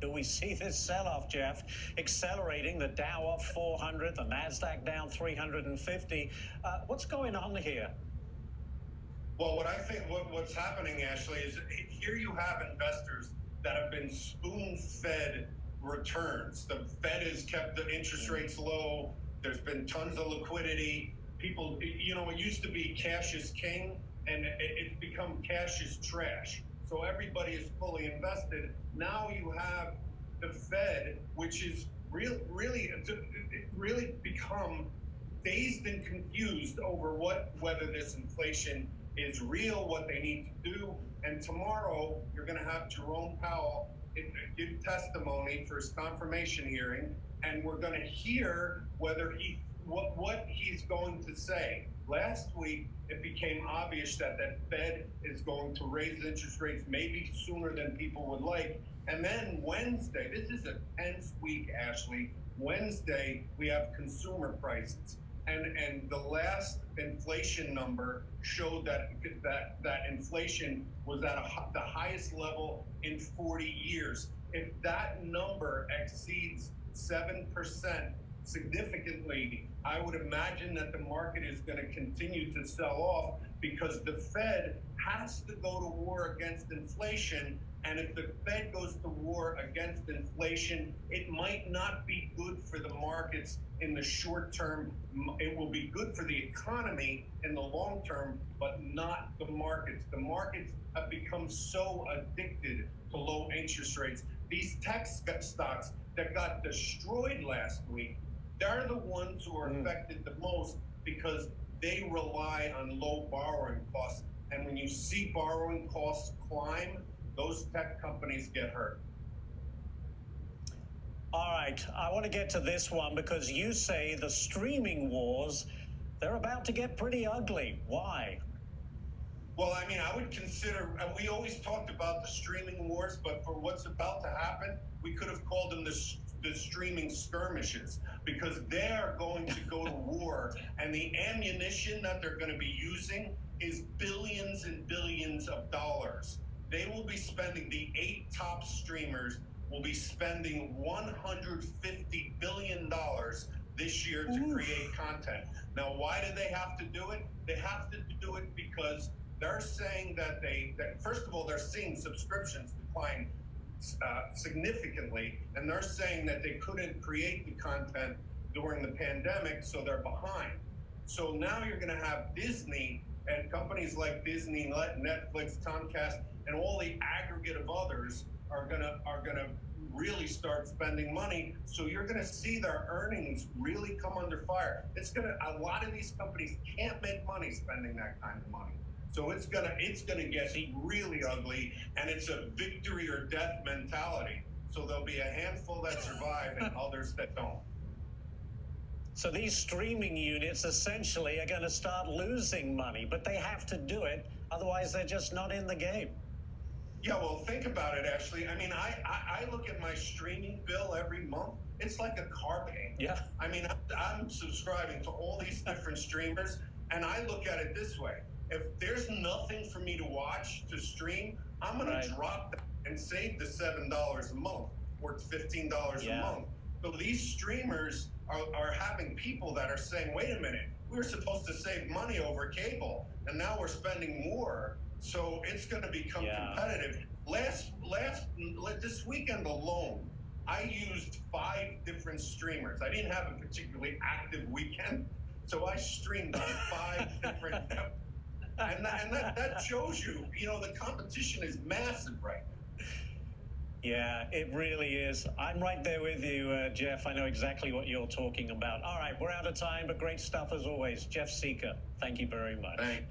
do we see this sell-off, Jeff, accelerating? The Dow off 400, the NASDAQ down 350. What's going on here? Well, what I think what's happening, Ashley, is here you have investors that have been spoon-fed returns. The Fed has kept the interest rates low. There's been tons of liquidity. People, it used to be cash is king, and it's become cash is trash. So everybody is fully invested. Now you have the Fed, which is really become dazed and confused over whether this inflation is real, what they need to do. And tomorrow you're going to have Jerome Powell give testimony for his confirmation hearing, and we're going to hear whether what he's going to say. Last week, it became obvious that the Fed is going to raise interest rates maybe sooner than people would like. And then Wednesday, this is a tense week, Ashley. Wednesday, we have consumer prices. And the last inflation number showed that inflation was at the highest level in 40 years. If that number exceeds 7% significantly, I would imagine that the market is going to continue to sell off because the Fed has to go to war against inflation. And if the Fed goes to war against inflation, it might not be good for the markets in the short term. It will be good for the economy in the long term, but not the markets. The markets have become so addicted to low interest rates. These tech stocks that got destroyed last week, they're the ones who are affected the most because they rely on low borrowing costs. And when you see borrowing costs climb, those tech companies get hurt. All right, I want to get to this one because you say the streaming wars, they're about to get pretty ugly. Why? Well, I mean, I would consider, we always talked about the streaming wars, but for what's about to happen, we could have called them the streaming skirmishes, because they are going to go to war, and the ammunition that they're going to be using is billions and billions of dollars. They will be spending, the 8 top streamers will be spending $150 billion this year to create content. Now, why do they have to do it? They have to do it because they're saying that first of all, they're seeing subscriptions decline significantly, and they're saying that they couldn't create the content during the pandemic, so they're behind. So now you're going to have Disney and companies like Disney, Netflix, Comcast, and all the aggregate of others are gonna really start spending money. So you're gonna see their earnings really come under fire. A lot of these companies can't make money spending that kind of money. So it's gonna get really ugly, and it's a victory or death mentality. So there'll be a handful that survive and others that don't. So these streaming units essentially are going to start losing money, but they have to do it, otherwise they're just not in the game. Yeah, well, think about it, Ashley. I mean, I look at my streaming bill every month. It's like a car payment. Yeah. I mean, I'm subscribing to all these different streamers, and I look at it this way. If there's nothing for me to watch, to stream, I'm going to drop that and save the $7 a month or $15 a month. So these streamers are having people that are saying, wait a minute, we were supposed to save money over cable, and now we're spending more. So it's going to become competitive. This weekend alone, I used 5 different streamers. I didn't have a particularly active weekend, so I streamed on 5 different networks. And that shows you, the competition is massive right now. Yeah, it really is. I'm right there with you, Jeff. I know exactly what you're talking about. All right, we're out of time, but great stuff as always. Jeff Sica, thank you very much. Thanks.